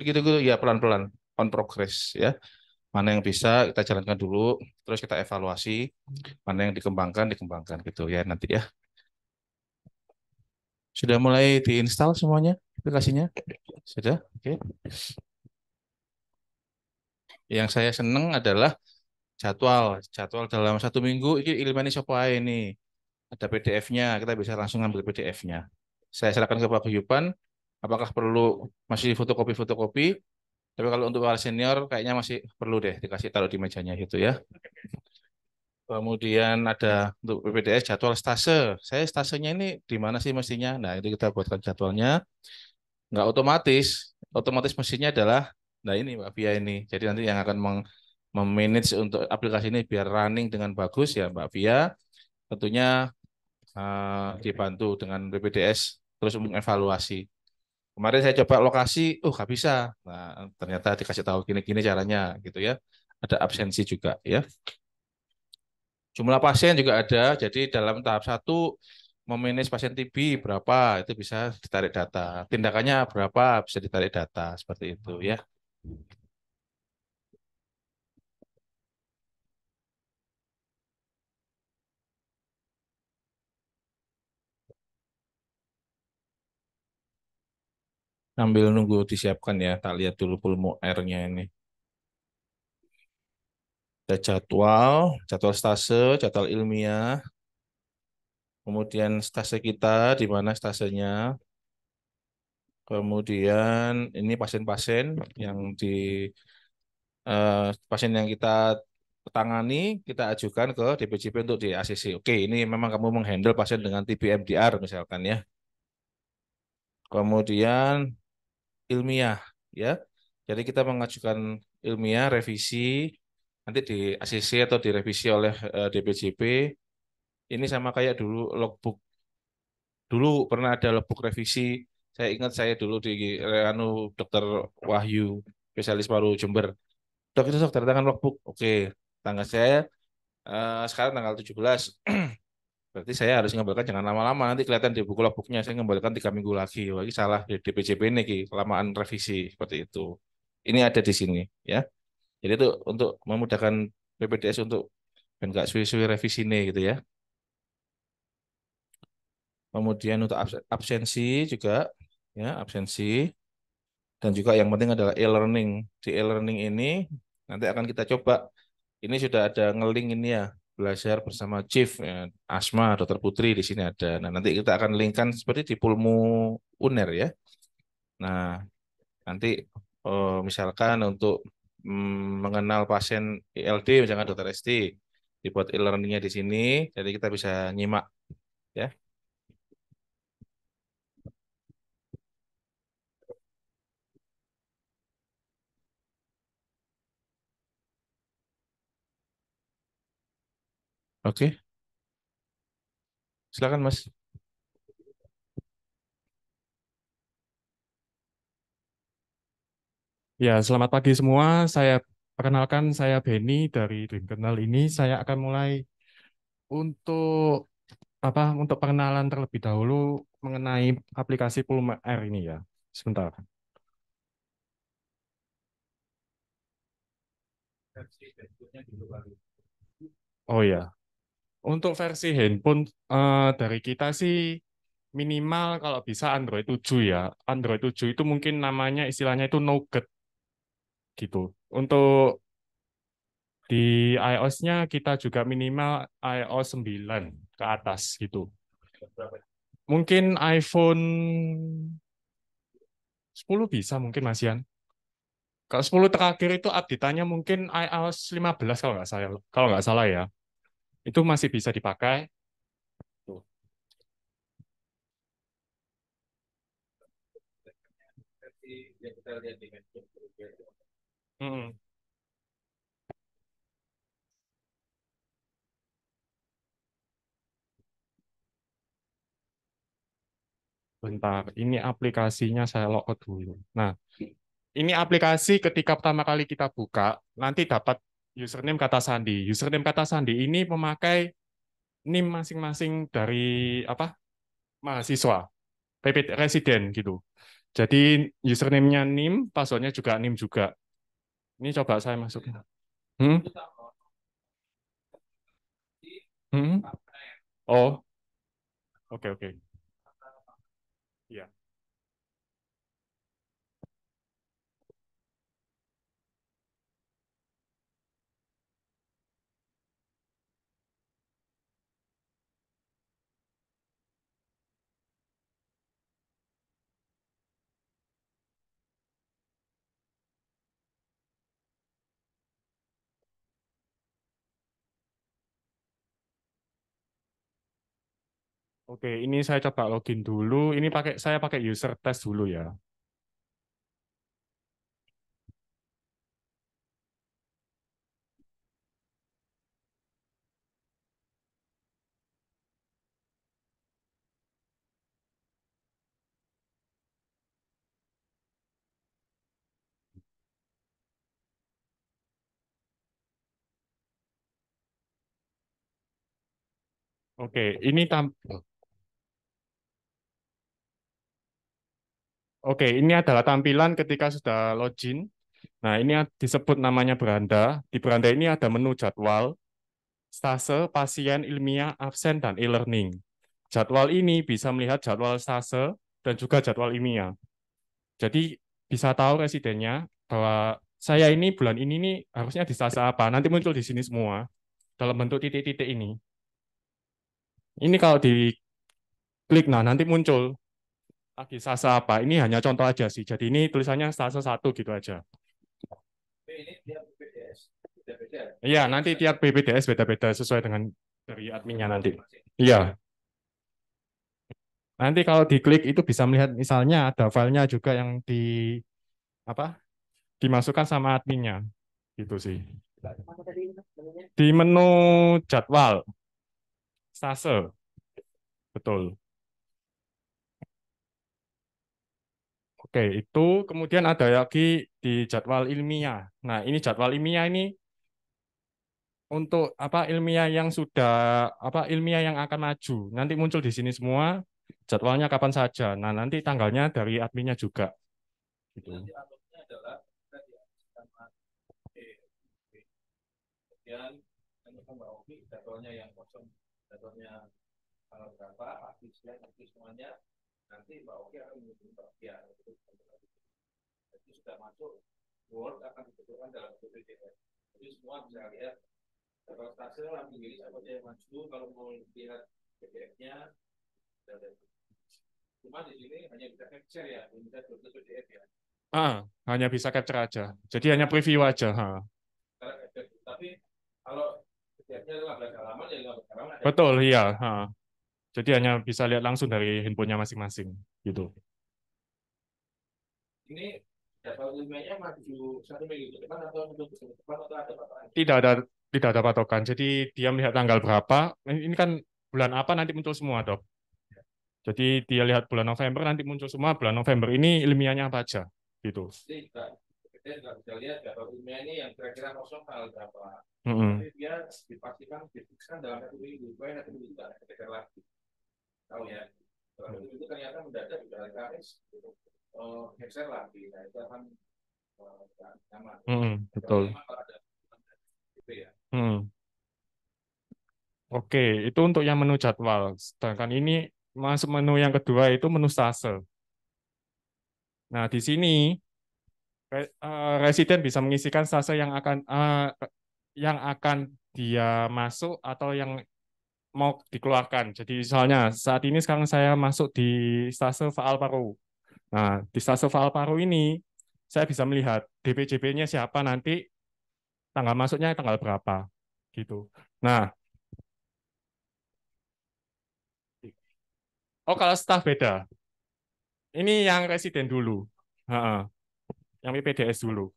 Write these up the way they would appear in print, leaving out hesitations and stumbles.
gitu-gitu ya pelan-pelan on progress ya. Mana yang bisa kita jalankan dulu, terus kita evaluasi, mana yang dikembangkan gitu ya nanti ya. Sudah mulai diinstal semuanya aplikasinya? Sudah? Oke. Yang saya senang adalah jadwal dalam 1 minggu ini Ilmani Sopo ae ini. Ada PDF-nya, kita bisa langsung ambil PDF-nya. Saya serahkan ke Pak Guyupan, apakah perlu masih fotokopi-fotokopi, tapi kalau untuk para senior kayaknya masih perlu deh dikasih taruh di mejanya gitu ya. Kemudian ada untuk PPDS jadwal stase. Saya stasenya ini di mana sih mestinya? Nah, itu kita buatkan jadwalnya. Nggak otomatis. Otomatis mestinya adalah, nah ini Mbak Via ini. Jadi nanti yang akan memanage untuk aplikasi ini biar running dengan bagus ya Mbak Via. Tentunya dibantu dengan BPDS terus mengevaluasi. Kemarin saya coba lokasi, nggak bisa. Nah, ternyata dikasih tahu gini-gini caranya gitu ya. Ada absensi juga ya. Jumlah pasien juga ada. Jadi dalam tahap 1 memanage pasien TB berapa itu bisa ditarik data. Tindakannya berapa bisa ditarik data seperti itu ya. Sambil nunggu disiapkan ya. Tak lihat dulu pulmo R-nya ini. Ada jadwal stase, jadwal ilmiah. Kemudian stase kita, di mana stasenya. Kemudian ini pasien-pasien yang pasien yang kita tangani, kita ajukan ke DPJP untuk di ACC. Oke, ini memang kamu menghandle pasien dengan TB MDR misalkan ya. Kemudian ilmiah ya. Jadi kita mengajukan ilmiah revisi nanti di ACC atau direvisi oleh DPJP. Ini sama kayak dulu logbook. Dulu pernah ada logbook revisi. Saya ingat saya dulu di Dokter Wahyu, spesialis paru Jember. Dok itu dok, tanda tangan logbook. Oke, tanggal saya sekarang tanggal 17. Berarti saya harus mengembalikan jangan lama-lama. Nanti kelihatan di buku logbooknya saya mengembalikan 3 minggu lagi. Wah, ini salah di DPJP ini, Ki. Kelamaan revisi seperti itu. Ini ada di sini ya. Jadi itu untuk memudahkan PPDS untuk dan nggak suwi-suwi revisi ini gitu ya. Kemudian untuk absensi juga ya absensi dan juga yang penting adalah e-learning. Di e-learning ini nanti akan kita coba. Ini sudah ada ngeling ini ya, belajar bersama Chief ya, Asma, Dokter Putri di sini ada. Nah, nanti kita akan linkkan seperti di Pulmu UNER ya. Nah, nanti misalkan untuk mengenal pasien ILD misalkan Dokter ST, dibuat e-learningnya di sini, jadi kita bisa nyimak ya. Oke, silakan Mas. Ya, selamat pagi semua. Saya perkenalkan, saya Benny dari Dream Kernel ini. Saya akan mulai untuk untuk pengenalan terlebih dahulu mengenai aplikasi Pulma R ini ya. Sebentar. Oh ya, untuk versi handphone dari kita sih minimal kalau bisa Android 7 ya. Android 7 itu mungkin namanya istilahnya itu Nougat gitu. Untuk di iOS-nya kita juga minimal iOS 9 ke atas gitu. Mungkin iPhone 10 bisa mungkin Mas Yan. Kalau 10 terakhir itu update-nya mungkin iOS 15 kalau nggak salah ya. Itu masih bisa dipakai. Tuh. Mm-mm. Bentar, ini aplikasinya saya logout dulu. Nah, ini aplikasi ketika pertama kali kita buka, nanti dapat username kata sandi. Username kata sandi ini memakai NIM masing-masing dari mahasiswa, PP residen gitu. Jadi username-nya NIM, passwordnya juga NIM juga. Ini coba saya masukin. Hmm? Hmm? Oh, oke oke. Iya. Oke, ini saya coba login dulu. Ini saya pakai user test dulu ya. Oke, ini adalah tampilan ketika sudah login. Nah, ini disebut namanya beranda. Di beranda ini ada menu jadwal, stase, pasien, ilmiah, absen, dan e-learning. Jadwal ini bisa melihat jadwal stase dan juga jadwal ilmiah. Jadi bisa tahu residennya bahwa saya ini bulan ini nih harusnya di stase apa. Nanti muncul di sini semua dalam bentuk titik-titik ini. Ini kalau diklik, nah nanti muncul lagi stase apa. Ini hanya contoh aja sih. Jadi ini tulisannya stase 1 gitu aja. Ini dia BPJS, beda-beda. Iya, nanti tiap BPDS beda-beda sesuai dengan dari adminnya nanti. Iya, nanti kalau diklik itu bisa melihat misalnya ada filenya juga yang apa dimasukkan sama adminnya, gitu sih. Di menu jadwal, stase, betul. Oke, itu kemudian ada lagi di jadwal ilmiah. Nah, ini jadwal ilmiah ini untuk apa ilmiah yang sudah ilmiah yang akan maju. Nanti muncul di sini semua jadwalnya kapan saja. Nah, nanti tanggalnya dari adminnya juga. Gitu. Nanti uploadnya adalah kita sama kemudian nanti Mbak Oki jadwalnya yang kosong, jadwalnya tanggal berapa, aktif semuanya. Nanti Mbak Oki akan menghubungi Mbak Oki. Jadi sudah masuk, Word akan dibentukkan dalam PDF. Jadi semua bisa lihat jadwal stase, langsung pilih siapa yang maju. Kalau mau lihat PDF-nya, cuma di sini hanya bisa capture ya, belum bisa download PDF ya. Hanya bisa capture aja. Jadi hanya preview aja. Tapi kalau PDF-nya 15 halaman ya 15 halaman. Betul, iya. Jadi hanya bisa lihat langsung dari handphonenya masing-masing. Gitu. Ini jadwal ilmiahnya maju 1 minggu ke depan atau untuk ke depan atau ada apa? Tidak ada tidak ada patokan. Jadi dia melihat tanggal berapa. Ini kan bulan apa nanti muncul semua, Dok. Jadi dia lihat bulan November nanti muncul semua. Bulan November ini ilmiahnya apa aja. Gitu. Jadi kita nggak bisa lihat jadwal ilmiah ini yang kira-kira kosong tanggal berapa. Mm-mm. Tapi dia dipastikan difiksan dalam 1 minggu. Supaya 1 minggu tidak kejar lagi. Tahu ya. Kalau itu ternyata mendadak di hari Kamis. Geser lagi. Nah itu akan nyaman. Betul. Oke, itu untuk yang menu jadwal. Sedangkan ini masuk menu yang kedua itu menu stase. Nah, di sini residen bisa mengisikan stase yang akan dia masuk atau yang mau dikeluarkan. Jadi misalnya saat ini sekarang saya masuk di stase faal paru. Nah, di stase faal paru ini saya bisa melihat DPJP-nya siapa nanti, tanggal masuknya tanggal berapa, gitu. Nah, oh kalau staf beda. Ini yang residen dulu. Yang PPDS dulu.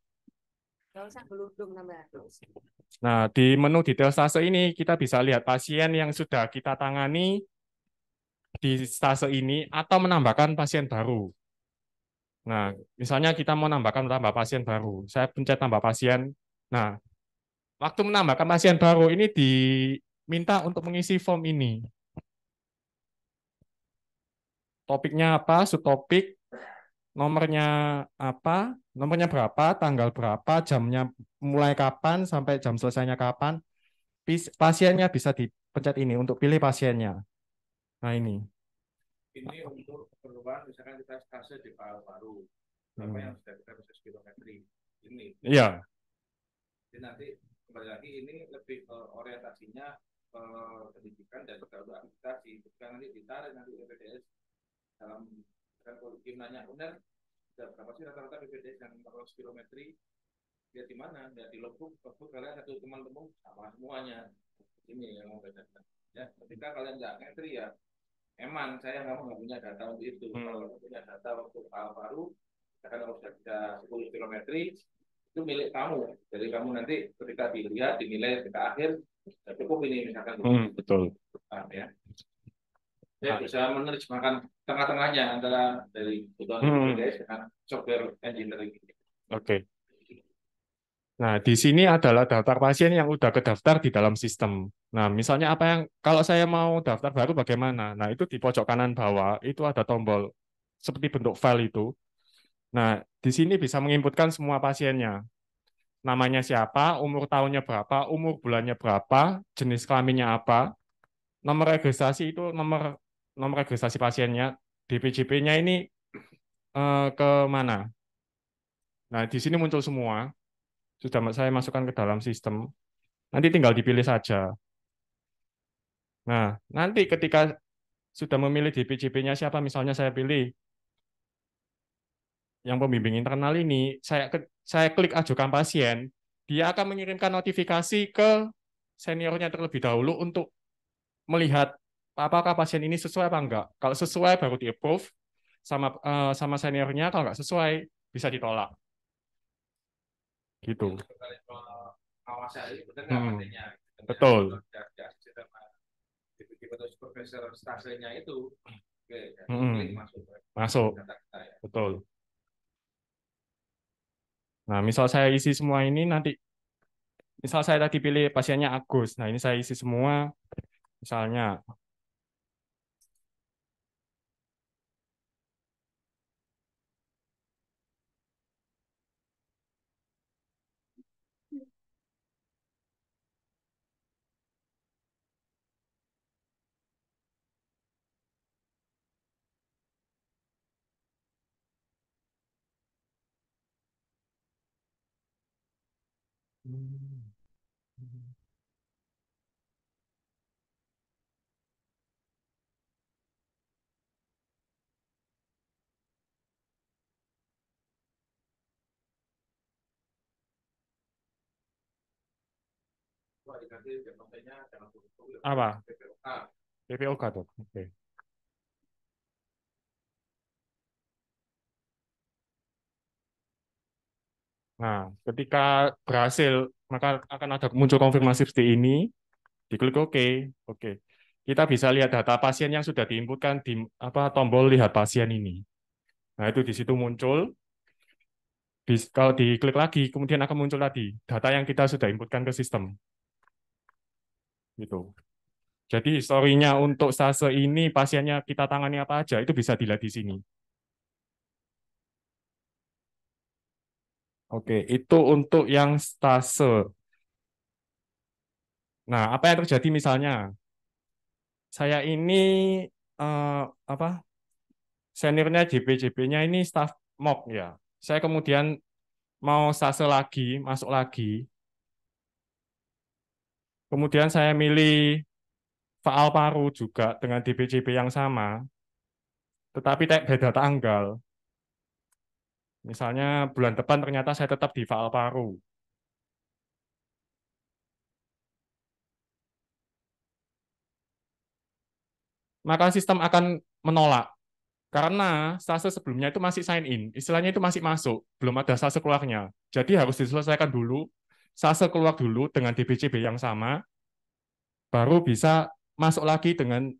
Nah, di menu detail stase ini kita bisa lihat pasien yang sudah kita tangani di stase ini atau menambahkan pasien baru. Nah, misalnya kita mau tambah pasien baru. Saya pencet tambah pasien. Nah, waktu menambahkan pasien baru ini diminta untuk mengisi form ini. Topiknya apa, subtopik, nomornya apa, nomornya berapa, tanggal berapa, jamnya mulai kapan sampai jam selesainya kapan. Pasiennya bisa dipencet ini untuk pilih pasiennya. Nah ini. Ini untuk keperluan misalkan kita stase di paru-paru, berapa yang Hmm. sudah kita bisa spirometri. Ini. Iya. Jadi nanti kembali lagi ini lebih orientasinya pendidikan dan juga aplikasi. Bukan nanti ditarik nanti BPJS dalam kan Kim nanya benar berapa sih rata-rata BPJS yang melakukan spirometri dia di mana? Dia di logbook kalian satu teman-teman sama semuanya. Ini yang mau bedakan. Ya, ketika kalian nggak ngentri ya, emang saya nggak punya data untuk itu. Kalau Hmm. punya data untuk paru-paru, misalkan kalau sudah bisa 10 kilometri, itu milik kamu. Jadi kamu nanti ketika dilihat, dinilai ketika akhir, ya cukup ini misalkan. Betul. Ya. Saya bisa menerjemahkan tengah-tengahnya antara dari kebutuhan Hmm. BPJS dengan software engineering. Oke. Nah, di sini adalah daftar pasien yang udah kedaftar di dalam sistem. Nah, misalnya apa yang kalau saya mau daftar baru bagaimana? Nah, itu di pojok kanan bawah itu ada tombol seperti bentuk file itu. Nah, di sini bisa menginputkan semua pasiennya. Namanya siapa, umur tahunnya berapa, umur bulannya berapa, jenis kelaminnya apa, nomor registrasi itu nomor nomor registrasi pasiennya, DPJP-nya ini ke mana. Nah, di sini muncul semua. Sudah saya masukkan ke dalam sistem. Nanti tinggal dipilih saja. Nah, nanti ketika sudah memilih DPJP-nya siapa, misalnya saya pilih yang pembimbing internal ini, saya klik ajukan pasien, dia akan mengirimkan notifikasi ke seniornya terlebih dahulu untuk melihat apakah pasien ini sesuai apa enggak. Kalau sesuai baru di-approve sama seniornya, kalau enggak sesuai bisa ditolak. Gitu. Awasi benar nggak Hmm, artinya? betul. Atau supervisor stasenya itu, oke, jadi klik Hmm, masuk masuk. data kita ya. Betul. Nah, misal saya isi semua ini nanti, misal saya tadi pilih pasiennya Agus. Nah, ini saya isi semua, misalnya. Wah, diganti contohnya jangan tulis Apa? PPOK. PPOK tuh. Oke. Nah, ketika berhasil, maka akan ada muncul konfirmasi seperti ini. Diklik OK. Oke. Kita bisa lihat data pasien yang sudah diinputkan di apa tombol lihat pasien ini. Nah, itu di situ muncul. Kalau diklik lagi, kemudian akan muncul tadi data yang kita sudah inputkan ke sistem. Gitu. Jadi historinya untuk stase ini pasiennya kita tangani apa aja itu bisa dilihat di sini. Oke, itu untuk yang stase. Nah, apa yang terjadi misalnya saya ini eh, apa seniornya JP-JP-nya ini staff MOK ya. Saya kemudian mau stase lagi, masuk lagi. Kemudian saya milih faal paru juga dengan DPJP yang sama, tetapi beda tanggal. Misalnya bulan depan ternyata saya tetap di faal paru. Maka sistem akan menolak. Karena stase sebelumnya itu masih sign in, istilahnya itu masih masuk, belum ada stase keluarnya. Jadi harus diselesaikan dulu, stase keluar dulu dengan DPCB yang sama, baru bisa masuk lagi dengan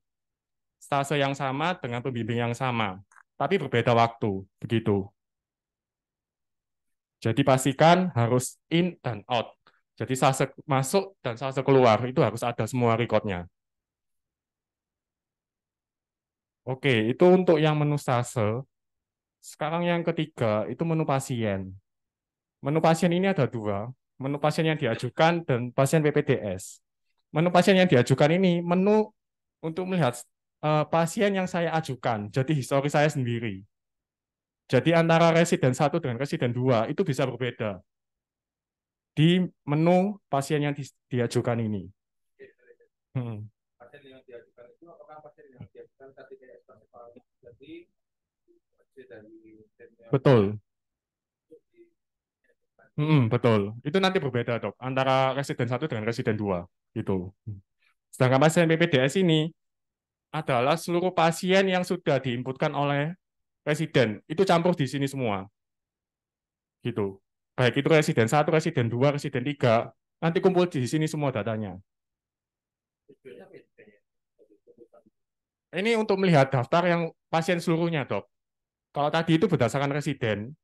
stase yang sama dengan pembimbing yang sama, tapi berbeda waktu, begitu. Jadi pastikan harus in dan out. Jadi stase masuk dan stase keluar itu harus ada semua recordnya. Oke, itu untuk yang menu stase. Sekarang yang ketiga itu menu pasien. Menu pasien ini ada dua, menu pasien yang diajukan dan pasien PPDS. Menu pasien yang diajukan ini menu untuk melihat pasien yang saya ajukan, jadi histori saya sendiri. Jadi antara residen 1 dengan residen 2 itu bisa berbeda di menu pasien yang diajukan ini. Hmm. Pasien yang diajukan itu apakah pasien yang diajukan KTPS jadi dari Betul. Betul. Itu nanti berbeda, Dok, antara residen 1 dengan residen 2 itu. Sedangkan pasien PPDS ini adalah seluruh pasien yang sudah diinputkan oleh residen. Itu campur di sini semua. Gitu. Baik itu residen 1, residen 2, residen 3, nanti kumpul di sini semua datanya. Ini untuk melihat daftar yang pasien seluruhnya, Dok. Kalau tadi itu berdasarkan residen,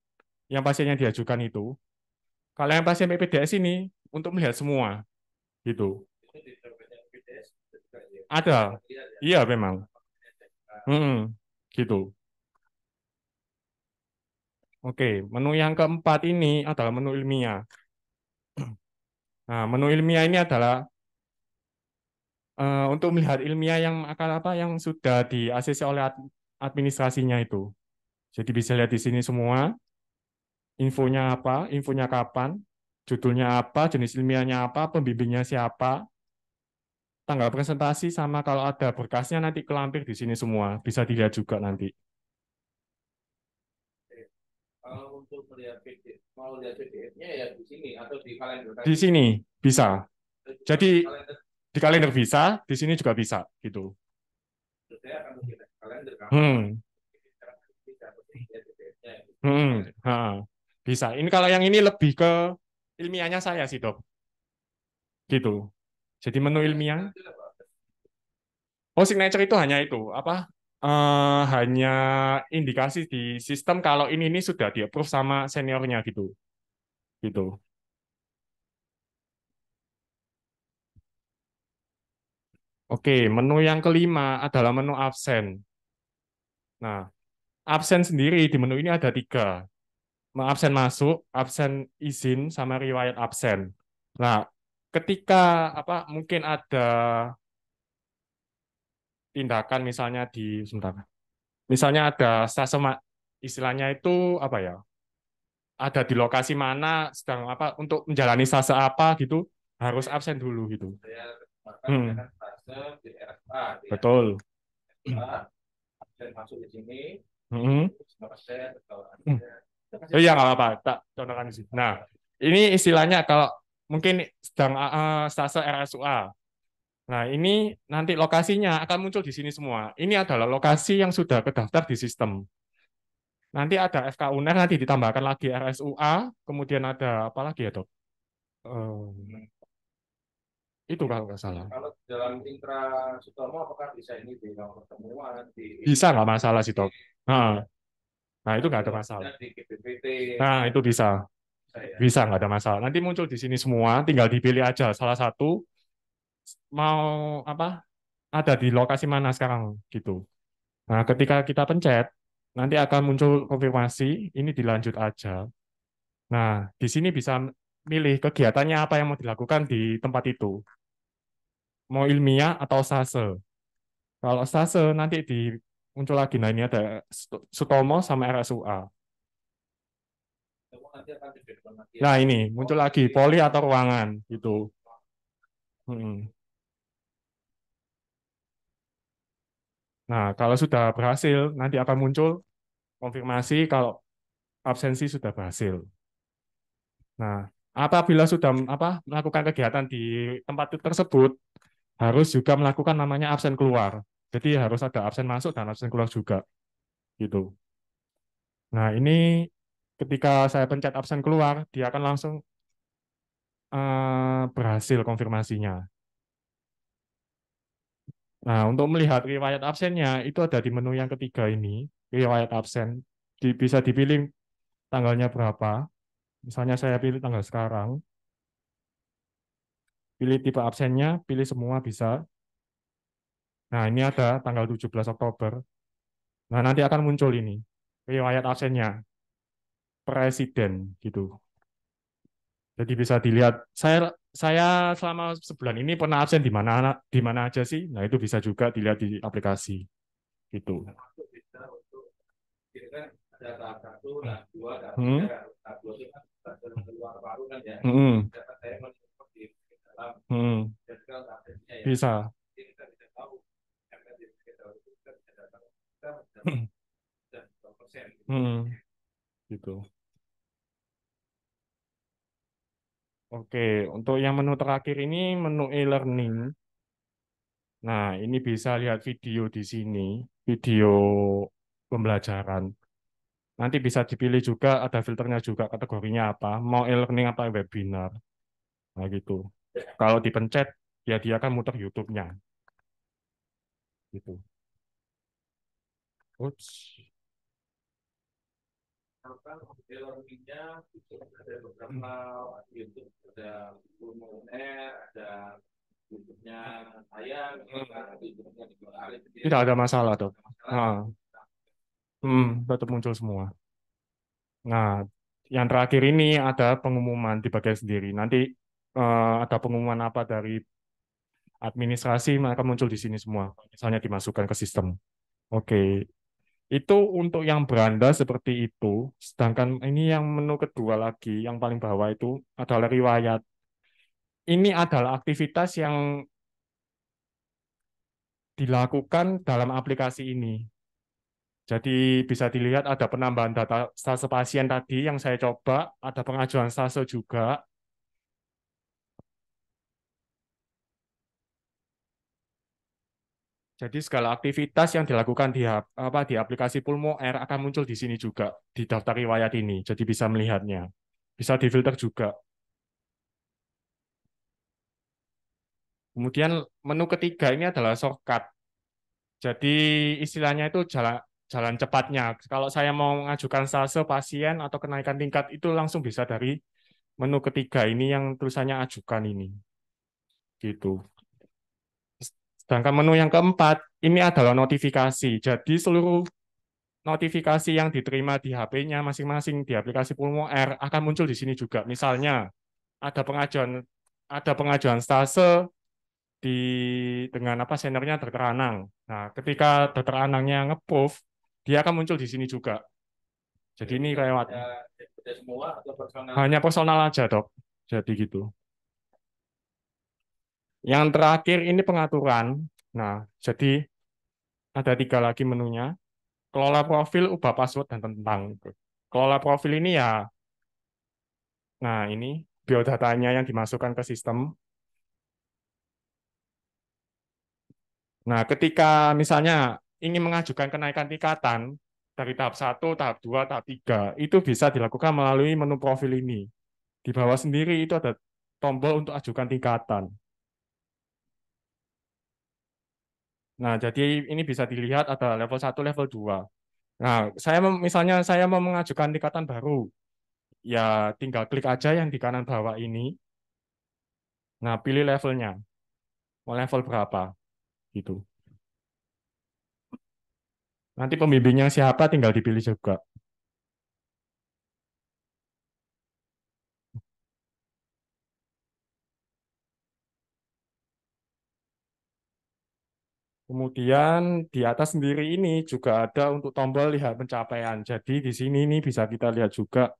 yang pasien yang diajukan itu. Kalau yang pasien PPDS ini untuk melihat semua, gitu. Ada, iya memang. Gitu. Oke, menu yang keempat ini adalah menu ilmiah. Nah, menu ilmiah ini adalah untuk melihat ilmiah yang akan apa yang sudah di-ACC oleh administrasinya itu. Jadi bisa lihat di sini semua, infonya kapan, judulnya apa, jenis ilmiahnya apa, pembimbingnya siapa, tanggal presentasi sama kalau ada berkasnya nanti kelampir di sini semua, bisa dilihat juga nanti. kalau untuk melihat PDF, mau lihat PDF-nya ya di sini atau di kalender Di tadi. sini bisa. Jadi Kalender di kalender bisa, di sini juga bisa gitu. saya akan melihat kalender kapan Hmm. bisa lihat PDF-nya. Ha. Bisa. Ini kalau yang ini lebih ke ilmiahnya saya sih, Dok. Gitu. Jadi menu ilmiah. Oh, signature itu hanya itu, apa? Hanya indikasi di sistem kalau ini sudah di-approve sama seniornya gitu. Gitu. Oke, menu yang kelima adalah menu absen. Nah, absen sendiri di menu ini ada tiga. Absen masuk, absen izin, sama riwayat absen. Nah, ketika apa mungkin ada tindakan misalnya sebentar. Misalnya ada stase istilahnya itu apa ya? Ada di lokasi mana sedang apa untuk menjalani stase apa gitu harus absen dulu gitu. Saya Hmm, misalkan fase di RFA, ya. betul. Absen masuk di sini, Hmm. absen atau Hmm. ada. Oh iya nggak apa-apa, tak contohkan di sini. Nah, ini istilahnya kalau mungkin sedang stase RSUA. Nah, ini nanti lokasinya akan muncul di sini semua. Ini adalah lokasi yang sudah terdaftar di sistem. Nanti ada FK UNER, nanti ditambahkan lagi RSUA, kemudian ada apa lagi ya, Dok? Itu kalau nggak salah. Kalau dalam intra Sutomo apakah bisa ini di nomor pertemuan di Bisa nggak masalah sih, Dok? Nah, nah itu nggak ada masalah. di GPPT Nah, itu bisa. saya. Bisa, nggak ada masalah. Nanti muncul di sini semua, tinggal dipilih aja salah satu, mau apa, ada di lokasi mana sekarang, gitu. Nah, ketika kita pencet, nanti akan muncul konfirmasi, ini dilanjut aja. Nah, di sini bisa milih kegiatannya apa yang mau dilakukan di tempat itu. Mau ilmiah atau sase. Kalau sase nanti muncul lagi, nah ini ada Sutomo sama RSUA. Nanti akan dibedakan lagi Nah, ya. ini muncul lagi poli atau ruangan gitu. Nah, kalau sudah berhasil, nanti akan muncul konfirmasi kalau absensi sudah berhasil. Nah, apabila sudah melakukan kegiatan di tempat tersebut, harus juga melakukan namanya absen keluar. Jadi harus ada absen masuk dan absen keluar juga, gitu. Nah, ini ketika saya pencet absen keluar, dia akan langsung berhasil konfirmasinya. Nah, untuk melihat riwayat absennya, itu ada di menu yang ketiga ini, riwayat absen. Bisa dipilih tanggalnya berapa. Misalnya saya pilih tanggal sekarang, pilih tipe absennya, pilih semua bisa. Nah, ini ada tanggal 17 Oktober. Nah, nanti akan muncul ini. riwayat absennya presiden gitu. Jadi bisa dilihat saya selama sebulan ini pernah absen di mana aja sih. Nah, itu bisa juga dilihat di aplikasi gitu. Jadi kan ada tahap satu, tahap dua, tahap Hmm. tiga. Tahap dua itu kan keluar baru kan ya. Hmm. Data saya masuk di dalam Hmm. jadwal update-nya ya. Bisa. Jadi kita bisa tahu ML di sekitar itu kita bisa datang kita dapat sudah berapa persen. Hmm. Gitu. Oke, untuk yang menu terakhir ini menu e-learning. Nah, ini bisa lihat video di sini, video pembelajaran. Nanti bisa dipilih juga, ada filternya juga, kategorinya apa, mau e-learning apa webinar. Nah, gitu. Kalau dipencet, ya dia akan muter YouTube-nya. Gitu. Ups. Misalkan e-learning-nya itu ada beberapa YouTube, ada Lumoner, ada YouTube-nya saya, ada YouTube-nya di Alif. Tidak ada masalah, Dok. Masalah. Nah, tetap muncul semua. Nah, yang terakhir ini ada pengumuman di bagian sendiri. Nanti ada pengumuman apa dari administrasi, maka muncul di sini semua. Misalnya dimasukkan ke sistem. Oke, itu untuk yang beranda seperti itu. Sedangkan ini yang menu kedua lagi, yang paling bawah itu adalah riwayat. Ini adalah aktivitas yang dilakukan dalam aplikasi ini. Jadi bisa dilihat ada penambahan data stase pasien tadi yang saya coba, ada pengajuan stase juga. Jadi segala aktivitas yang dilakukan di aplikasi Pulmo Air akan muncul di sini juga di daftar riwayat ini. Jadi bisa melihatnya. Bisa difilter juga. Kemudian menu ketiga ini adalah shortcut. Jadi istilahnya itu jalan jalan cepatnya. Kalau saya mau mengajukan stase pasien atau kenaikan tingkat itu langsung bisa dari menu ketiga ini yang tulisannya ajukan ini. Gitu. Sedangkan menu yang keempat ini adalah notifikasi. Jadi seluruh notifikasi yang diterima di HP-nya masing-masing di aplikasi Pulmo Air akan muncul di sini juga. Misalnya ada pengajuan stase di dengan apa seniornya Dokter Anang. Nah, ketika Dokter Anangnya nge-proof, dia akan muncul di sini juga. Jadi ini lewat Ada semua atau personal? hanya personal aja, Dok. Jadi gitu. Yang terakhir ini pengaturan. Nah, jadi ada tiga lagi menunya. Kelola profil, ubah password, dan tentang. Kelola profil ini ya, nah ini biodatanya yang dimasukkan ke sistem. Nah, ketika misalnya ingin mengajukan kenaikan tingkatan dari tahap satu, tahap 2, tahap 3, itu bisa dilakukan melalui menu profil ini. Di bawah sendiri itu ada tombol untuk ajukan tingkatan. Nah, jadi ini bisa dilihat ada level 1, level 2. Nah, misalnya saya mau mengajukan tingkatan baru, ya tinggal klik aja yang di kanan bawah ini. Nah, pilih levelnya, mau level berapa gitu. Nanti pembimbingnya siapa tinggal dipilih juga. Kemudian di atas sendiri ini juga ada untuk tombol lihat pencapaian. Jadi di sini ini bisa kita lihat juga.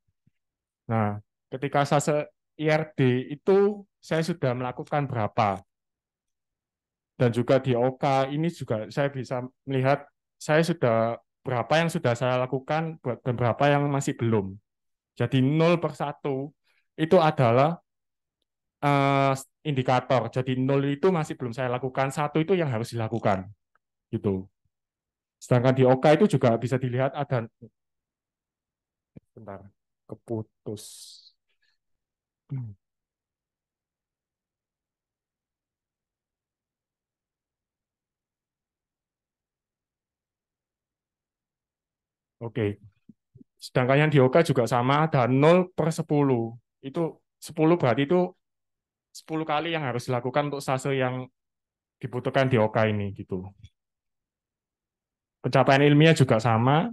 Nah, ketika fase IRD itu saya sudah melakukan berapa. Dan juga di OK ini juga saya bisa melihat saya sudah berapa yang sudah saya lakukan dan berapa yang masih belum. Jadi 0/1 itu adalah eh, indikator. Jadi 0 itu masih belum saya lakukan, 1 itu yang harus dilakukan. Gitu. Sedangkan di OK itu juga bisa dilihat ada bentar, keputus. Oke. Sedangkan yang di OK juga sama, ada 0/10. Itu 10 berarti itu 10 kali yang harus dilakukan untuk fase yang dibutuhkan di OK ini gitu. Pencapaian ilmiah juga sama.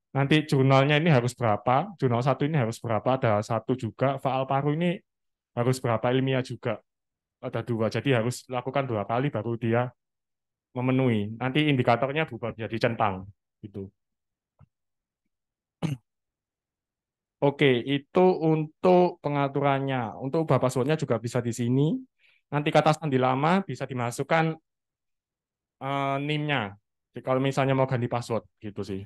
Nanti jurnalnya ini harus berapa, jurnal satu ini harus berapa, ada satu juga, faal paru ini harus berapa ilmiah juga, ada dua, jadi harus lakukan 2 kali baru dia memenuhi. Nanti indikatornya berubah menjadi centang, gitu. Oke, itu untuk pengaturannya. Untuk ubah passwordnya juga bisa di sini. Nanti kata sandi lama bisa dimasukkan NIM-nya. Jadi kalau misalnya mau ganti password, gitu sih.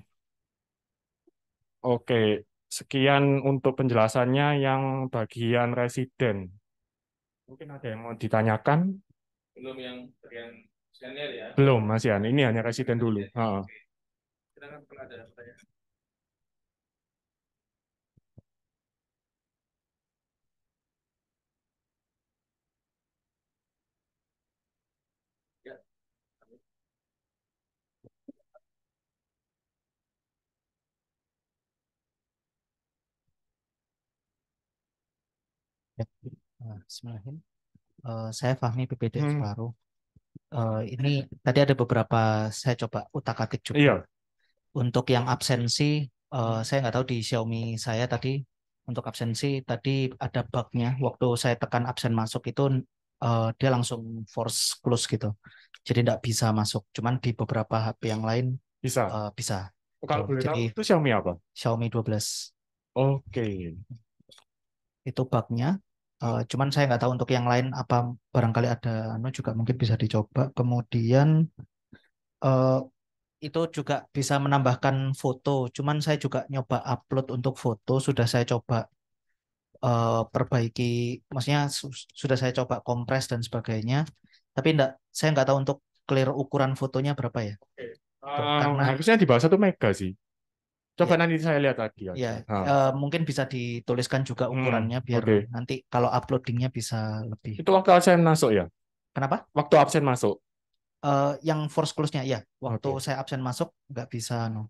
Oke, sekian untuk penjelasannya yang bagian residen. Mungkin ada yang mau ditanyakan? Belum yang bagian senior ya. Belum, Mas Yan. Ini hanya residen dulu. Presiden ya. Ha. Oke. Silakan kalau ada pertanyaan. Ya. Ya. Bismillahirrahmanirrahim. Saya Fahmi PPD Hmm, Separuh. Ini tadi ada beberapa saya coba utak-atik juga. iya, Untuk yang absensi, saya nggak tahu di Xiaomi saya tadi untuk absensi tadi ada bugnya. Waktu saya tekan absen masuk itu dia langsung force close gitu. Jadi nggak bisa masuk. Cuman di beberapa HP yang lain bisa. bisa. Kalau Tuh. boleh Jadi tahu, itu Xiaomi apa? Xiaomi 12 Oke. itu bugnya. Cuman saya nggak tahu untuk yang lain apa barangkali ada anu juga mungkin bisa dicoba. Kemudian eh, itu juga bisa menambahkan foto. Cuman saya juga nyoba upload untuk foto sudah saya coba perbaiki, maksudnya sudah saya coba kompres dan sebagainya. Tapi saya nggak tahu untuk clear ukuran fotonya berapa ya. Oke. Tuh, karena Harusnya di bawah 1 mega sih. Coba ya nanti saya lihat lagi ya aja. Ha. mungkin bisa dituliskan juga ukurannya biar Oke. nanti kalau uploadingnya bisa lebih. Itu waktu absen masuk ya? Kenapa? Waktu absen masuk. Yang force close-nya ya, waktu Oke. saya absen masuk nggak bisa no.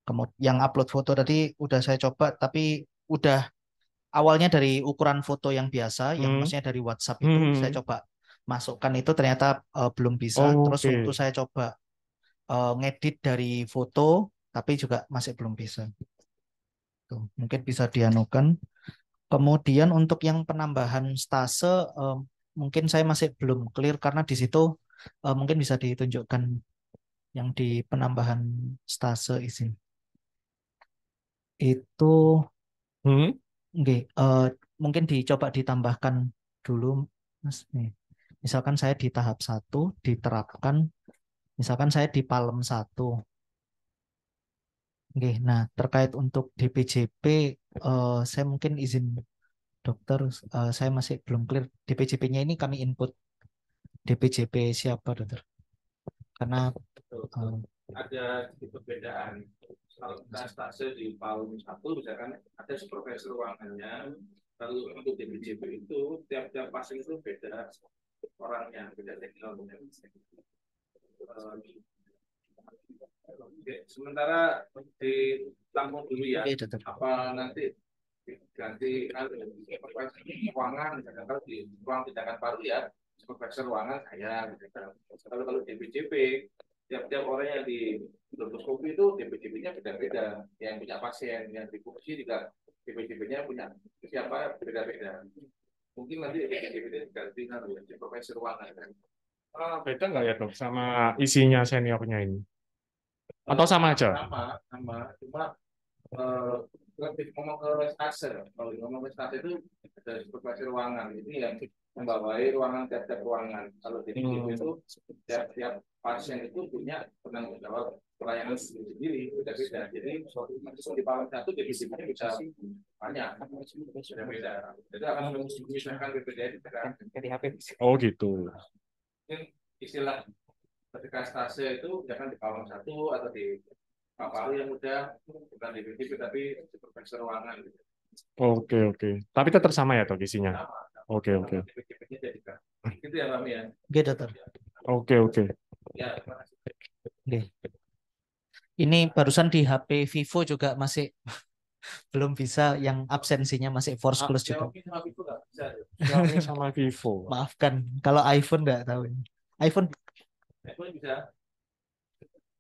Kemudian yang upload foto tadi udah saya coba tapi udah awalnya dari ukuran foto yang biasa yang Hmm. maksudnya dari WhatsApp itu saya Hmm. coba masukkan itu ternyata belum bisa. Terus waktu Oke. saya coba ngedit dari foto tapi juga masih belum bisa. Tuh, mungkin bisa dianukan. Kemudian untuk yang penambahan stase mungkin saya masih belum clear karena di situ mungkin bisa ditunjukkan yang di penambahan stase izin. Itu Hmm. nggih, mungkin dicoba ditambahkan dulu Mas nih. Misalkan saya di tahap 1 diterapkan, misalkan saya di Palem 1. Nggih, nah terkait untuk DPJP saya mungkin izin dokter saya masih belum clear DPJP-nya ini kami input DPJP siapa dokter? Karena Betul, betul. eh, Ada sedikit perbedaan. Kalau kita stase di PAUD 1, misalkan ada supervisor ruangannya. Lalu untuk DPJP itu tiap-tiap pasien itu beda orangnya, beda teknologinya. Oke, sementara di Lampung dulu ya, oke dokter. apa nanti ganti ruangan, misalkan kalau di ruang tindakan paru ya, supervisor ruangan saya, gitu kan. Kalau DPJP, tiap-tiap orang yang di bronkoskopi itu DPJP-nya beda-beda. Yang punya pasien, yang di kursi juga DPJP-nya punya siapa beda-beda. Mungkin nanti DPJP-nya diganti ya, supervisor ruangan kan. Beda nggak ya dok sama isinya seniornya ini? Atau sama aja? Sama, cuma eh, lebih ngomong ke stase. Kalau ngomong ke stase itu ada supervisi ruangan. Ini yang membawai ruangan tiap-tiap ruangan. Kalau di DPJP itu tiap-tiap pasien itu punya penanggung jawab pelayanan sendiri beda-beda. Jadi di Palem 1 DPJP-nya bisa banyak, beda-beda. Jadi akan memisahkan BPJS Oh gitu. mungkin istilah ketika stase itu jangan di Palem 1 atau di Pak Paru yang udah bukan DPJP tapi supervisor ruangan gitu. Oke oke. Tapi tetap sama ya dok isinya? Sama, Oke oke. DPJP-nya jadikan. Gitu ya Kami ya. Oke dokter. Oke oke. Ya, terima kasih. Oke. Ini barusan di HP Vivo juga masih belum bisa yang absensinya masih force close juga. Xiaomi sama Vivo nggak bisa. Xiaomi sama Vivo. Maafkan kalau iPhone nggak tahu ini. iPhone iPhone bisa.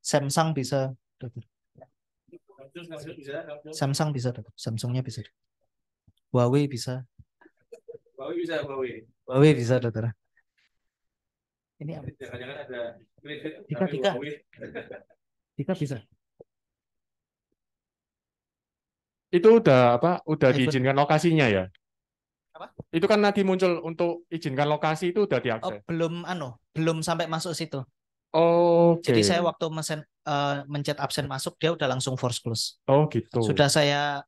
Samsung bisa dokter. Samsung bisa, Dok. Samsungnya bisa. Huawei bisa. Huawei bisa, Huawei. Huawei bisa, Dokter. Ini apa? Jangan-jangan ada Dika. Dika bisa. Itu udah apa? Udah iPhone. diizinkan lokasinya ya? Apa? Itu kan nanti muncul untuk izinkan lokasi itu udah Oh, diakses. belum sampai masuk situ. Oke. Jadi saya waktu mencet absen masuk, dia udah langsung force close. Oh gitu. Sudah saya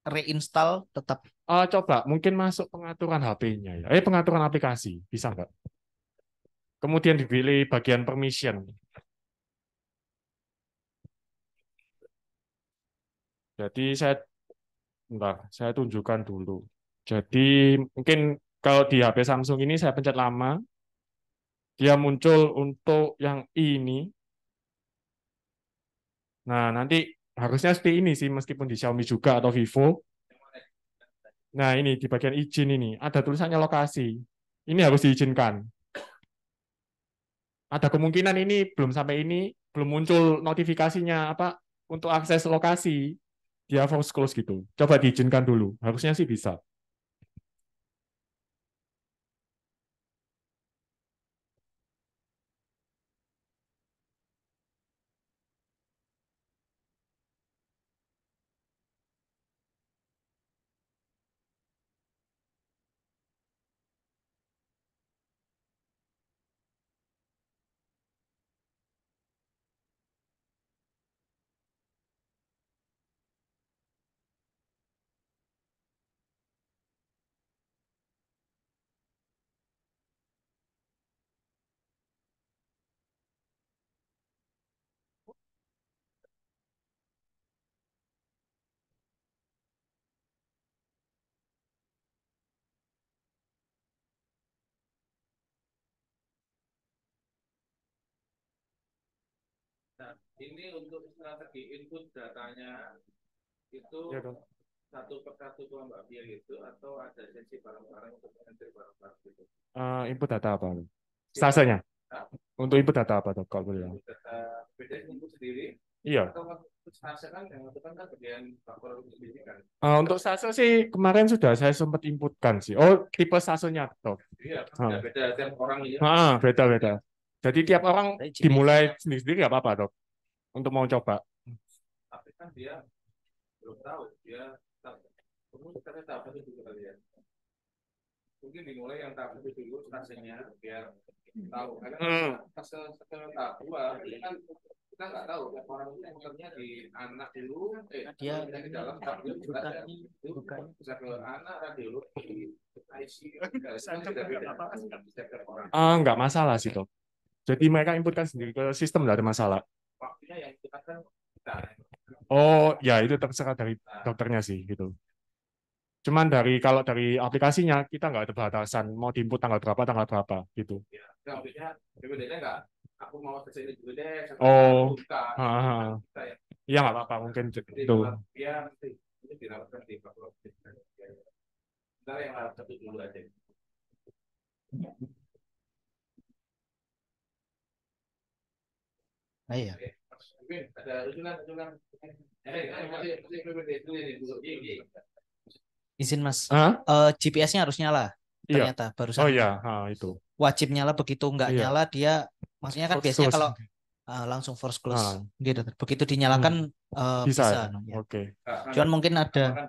reinstall tetap. Coba mungkin masuk pengaturan HP-nya ya. Pengaturan aplikasi bisa nggak? Kemudian dipilih bagian permission. Jadi saya tunjukkan dulu. Jadi mungkin kalau di HP Samsung ini saya pencet lama, dia muncul untuk yang ini. Nah, nanti harusnya seperti ini sih, meskipun di Xiaomi juga atau Vivo. Nah, ini di bagian izin ini, ada tulisannya lokasi. Ini harus diizinkan. Ada kemungkinan ini belum muncul notifikasinya apa untuk akses lokasi. Dia force close gitu. Coba diizinkan dulu. Harusnya sih bisa. Nah, ini untuk strategi input datanya itu Ya, dong. satu per satu ke Mbak Pia gitu, atau ada sesi bareng-bareng untuk mengajar bareng-bareng gitu. Input data apa? Stasenya? Nah, Untuk input data apa, Dok? Kalau boleh tahu? data beda input sendiri, Iya. atau stase kan yang itu kan bagian faktor sendiri kan. Untuk stase sih kemarin sudah saya sempat inputkan sih. Oh, tipe stasenya, Dok. Iya, beda tiap orang ya. Beda-beda. Jadi tiap orang dimulai sendiri-sendiri nggak apa-apa, Dok. Untuk mau coba. Tapi kan dia belum tahu, dia perlu kita tahap itu dulu kali ya. Mungkin dimulai yang tahap itu dulu stasenya biar tahu. Karena fase tahap 2 ini kan kita nggak tahu tiap orang itu muternya di anak dulu, Dia di dalam tahap itu bisa ke anak dulu di ICU. Nggak masalah sih, Dok. Jadi mereka inputkan sendiri ke sistem, nggak ada masalah. Waktunya yang kita kan kita. Oh, ya itu terserah dari dokternya sih, gitu. Cuman kalau dari aplikasinya kita nggak ada batasan mau diinput tanggal berapa gitu. Ya, bedanya nggak. Aku mau kesini dulu deh. Oh, buka. Iya nggak apa-apa mungkin itu. Ya, ini dilakukan di Papua. Ntar yang satu dulu aja. Iya. Ada usulan. Izin Mas. Hah? GPS-nya harus nyala. Iya. Ternyata barusan. Oh iya, itu. Wajib nyala, begitu nggak Iya. nyala dia, maksudnya kan Force biasanya close. kalau langsung force close gitu. Begitu dinyalakan Bisa. bisa. Ya? Oke. Cuman mungkin ada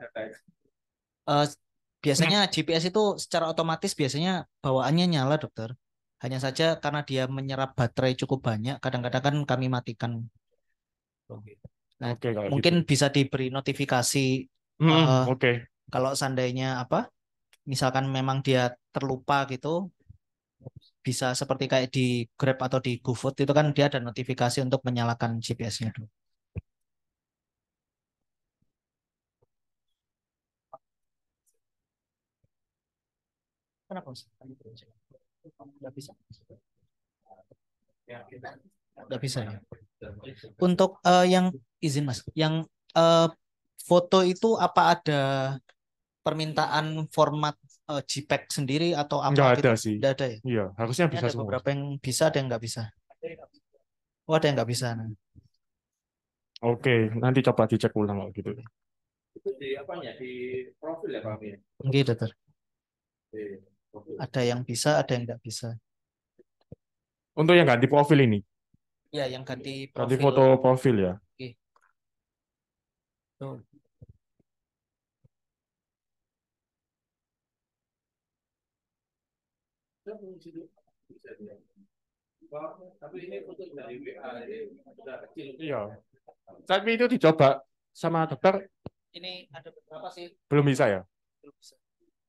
biasanya GPS itu secara otomatis biasanya bawaannya nyala, dokter. Hanya saja karena dia menyerap baterai cukup banyak, kadang-kadang kan kami matikan. Nah, Oke, kalau mungkin gitu. bisa diberi notifikasi Oke. kalau seandainya misalkan memang dia terlupa gitu, bisa seperti kayak di Grab atau di GoFood itu kan dia ada notifikasi untuk menyalakan GPS-nya dulu. Kenapa? Nggak bisa. Nggak bisa ya. Untuk yang izin Mas, yang foto itu apa ada permintaan format JPEG sendiri atau apa Nggak gitu? ada sih. Nggak ada ya? Iya, harusnya Ini bisa ada semua. beberapa yang bisa, ada yang nggak bisa. Oh, ada yang nggak bisa. Nah. Oke, nanti coba dicek ulang kalau gitu. Itu di apanya? Di profil ya Pak Amin? Gitu, Dokter. Di profil. Ada yang bisa, ada yang nggak bisa. Untuk yang ganti profil ini, Ya, yang ganti ganti profil. foto profil ya. Oke. Tuh. Bisa dia. Tapi ini foto dari WA, ini sudah kecil. Iya. Tapi itu dicoba sama dokter Ini ada beberapa sih. belum bisa ya? Belum bisa.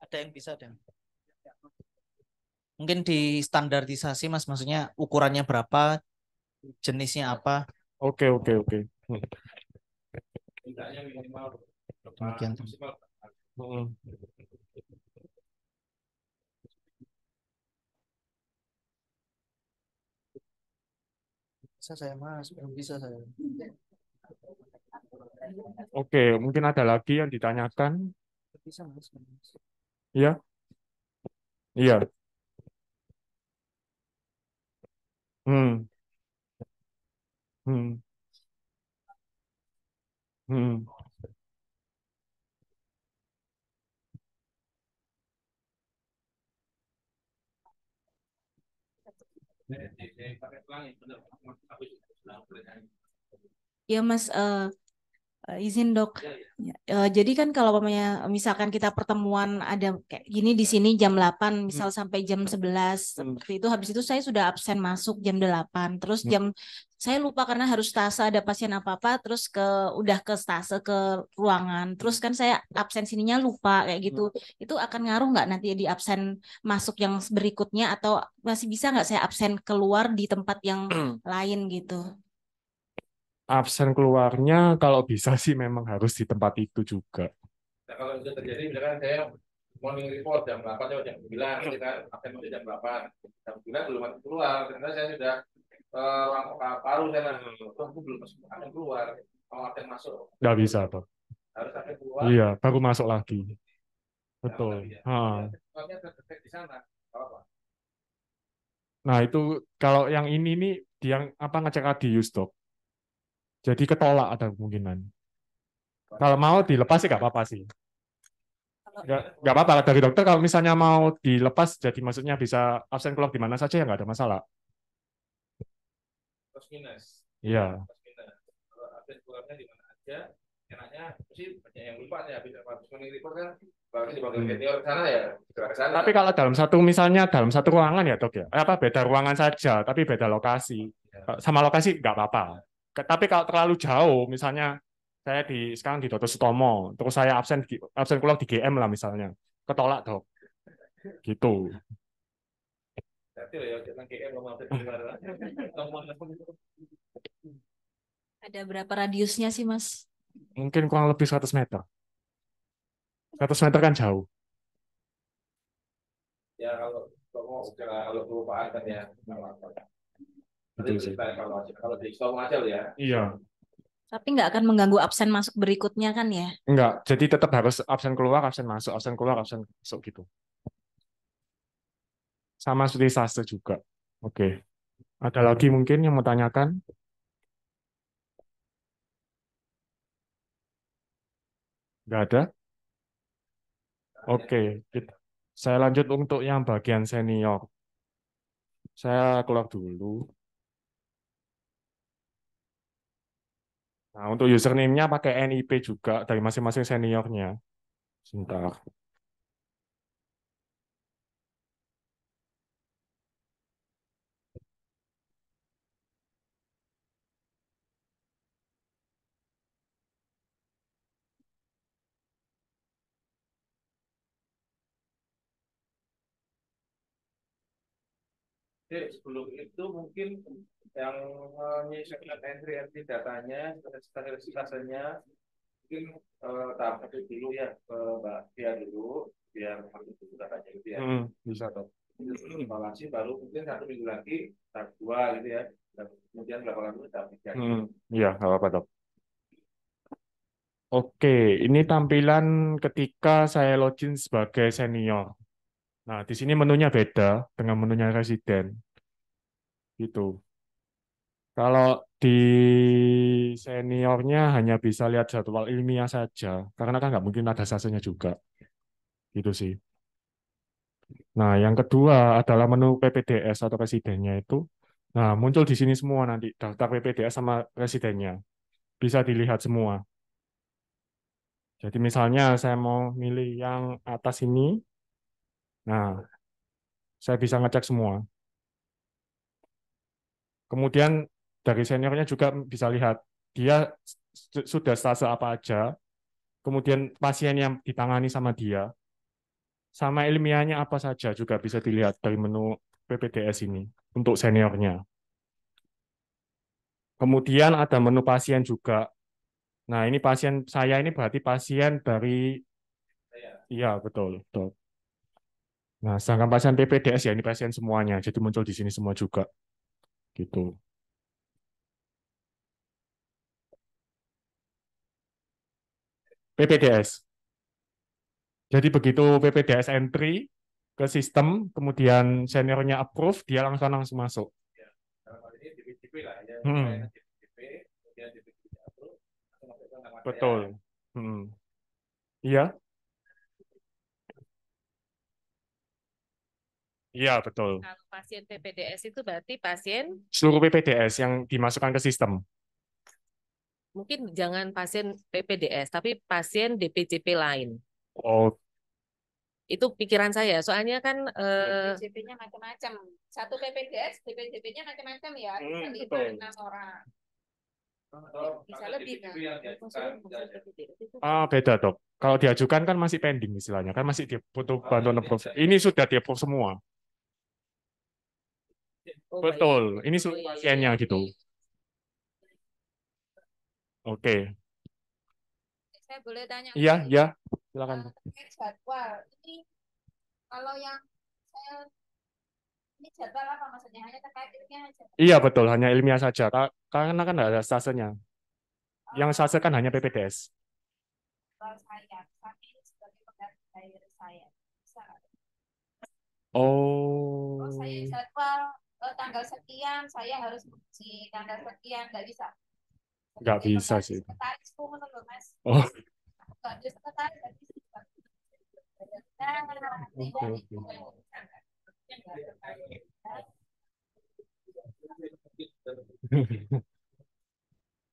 Ada yang bisa, ada yang mungkin di standarisasi Mas, maksudnya ukurannya berapa, jenisnya apa, Oke, oke, oke. Mintanya minimal demikian. maksimal. Hmm. Bisa saya Mas, belum bisa saya. Oke, mungkin ada lagi yang ditanyakan. Bisa Mas. Iya, iya. Hmm. Hmm. Hmm. Pakai pelangi, benar. Ya Mas, izin dok. Jadi kan kalau umpamanya misalkan kita pertemuan ada kayak gini di sini jam 8, misal sampai jam 11 seperti itu. Habis itu saya sudah absen masuk jam 8. Terus saya lupa karena harus stase ada pasien apa-apa, terus udah ke stase ke ruangan. Terus kan saya absen sininya lupa kayak gitu. Itu akan ngaruh nggak nanti di absen masuk yang berikutnya atau masih bisa nggak saya absen keluar di tempat yang lain gitu? Absen keluarnya kalau bisa sih memang harus di tempat itu juga. Nah, kalau itu terjadi, misalkan saya morning report jam 8 atau jam 9, kita akan masuk jam 8. Jam 9 belum masuk keluar, karena saya sudah ruang paru saya aku belum masuk, akan keluar. Mau akan masuk, Nggak bisa, Pak. harus akan keluar. Iya, baru masuk lagi. Betul. Soalnya terdetek di sana, apa? Nah, itu kalau yang ini nih, dia apa ngecek radius, dok. Jadi ketolak ada kemungkinan. Kalau mau dilepas sih nggak apa-apa sih. Nggak apa-apa dari dokter kalau misalnya mau dilepas, jadi maksudnya bisa absen keluar di mana saja ya nggak ada masalah. Plus minus. Iya. Plus minus. Kalau update keluarnya di mana aja, enaknya sih banyak yang lupa ya, bisa harus morning report kan, baru dipanggil senior ke sana ya, segera ke sana. Tapi kalau misalnya dalam satu ruangan ya dok ya, apa beda ruangan saja, tapi beda lokasi. Sama lokasi nggak apa-apa. Tapi kalau terlalu jauh, misalnya saya sekarang di Dr. Sutomo, terus saya absen keluar di GM lah misalnya, ketolak dok, gitu. Berarti ya tentang GM mau update keluar. Ada berapa radiusnya sih Mas? Mungkin kurang lebih 100 meter. 100 meter kan jauh. Ya kalau kelupaan kan ya nggak apa-apa. Nanti Betul sih. kita evaluasi. Kalau di Stomo aja loh ya. Iya. Tapi nggak akan mengganggu absen masuk berikutnya kan ya? Enggak, jadi tetap harus absen keluar, absen masuk, absen keluar, absen masuk gitu. Sama seperti sase juga. Oke. Ada lagi mungkin yang mau tanyakan? Enggak ada? Oke. Saya lanjut untuk yang bagian senior. Saya keluar dulu. Nah, untuk username-nya pakai NIP juga dari masing-masing seniornya. Sebentar. Jadi sebelum itu mungkin yang menyesuaikan entry datanya, stasenya, mungkin tahap satu dulu ya ke Mbak Tia dulu, biar masuk itu datanya gitu ya. Bisa dong. Evaluasi baru mungkin 1 minggu lagi tahap 2 gitu ya. Dan kemudian berapa lama tahap 3. Iya, nggak apa-apa dok. Oke, ini tampilan ketika saya login sebagai senior. Nah, di sini menunya beda dengan menunya residen. Gitu. Kalau di seniornya hanya bisa lihat jadwal ilmiah saja, karena kan nggak mungkin ada sasenya juga, gitu sih. Nah, yang kedua adalah menu PPDS atau residennya itu. Nah, muncul di sini semua nanti daftar PPDS sama residennya. Bisa dilihat semua. Jadi misalnya saya mau milih yang atas ini, nah saya bisa ngecek semua. Kemudian dari seniornya juga bisa lihat dia sudah stase apa aja, kemudian pasien yang ditangani sama dia, sama ilmiahnya apa saja juga bisa dilihat dari menu PPDS ini untuk seniornya. Kemudian ada menu pasien juga. Nah, ini pasien saya ini berarti pasien dari, iya betul, betul. Nah, sedangkan pasien PPDS ya ini pasien semuanya, jadi muncul di sini semua juga, gitu. PPDS. Jadi begitu PPDS entry ke sistem, kemudian seniornya approve, dia langsung langsung masuk. Hmm, betul. Hmm. Iya, iya betul. Kalau pasien PPDS itu berarti pasien Seluruh PPDS yang dimasukkan ke sistem. mungkin jangan pasien PPDS, tapi pasien DPJP lain. Oh, Itu pikiran saya. Soalnya kan DPJP-nya macam-macam. Satu PPDS, DPJP-nya macam-macam ya. Bisa 5, betul. 6 orang. Bisa lebih kan? Beda dok. Kalau diajukan kan masih pending istilahnya, kan masih butuh bantuan approve. Ini sudah di approve semua. Oh, Betul. baik. Ini seluruh pasiennya gitu. Oke. Saya boleh tanya? Iya, iya. Silakan. Terkait jadwal. Ini kalau yang saya ini jadwal apa maksudnya? Hanya terkait ilmiah aja. Iya betul, hanya ilmiah saja. Karena kan ada stasenya. Yang stase kan hanya PPDS. Jadwal saya, tapi sebagai pengganti dari saya. Bisa. Oh, Saya jadwal tanggal sekian, saya harus uji tanggal sekian, nggak bisa. nggak bisa sih. Sekretarisku menurut Mas. Oh, Nggak ada sekretaris, nggak bisa. Nah, oke, tidak oke.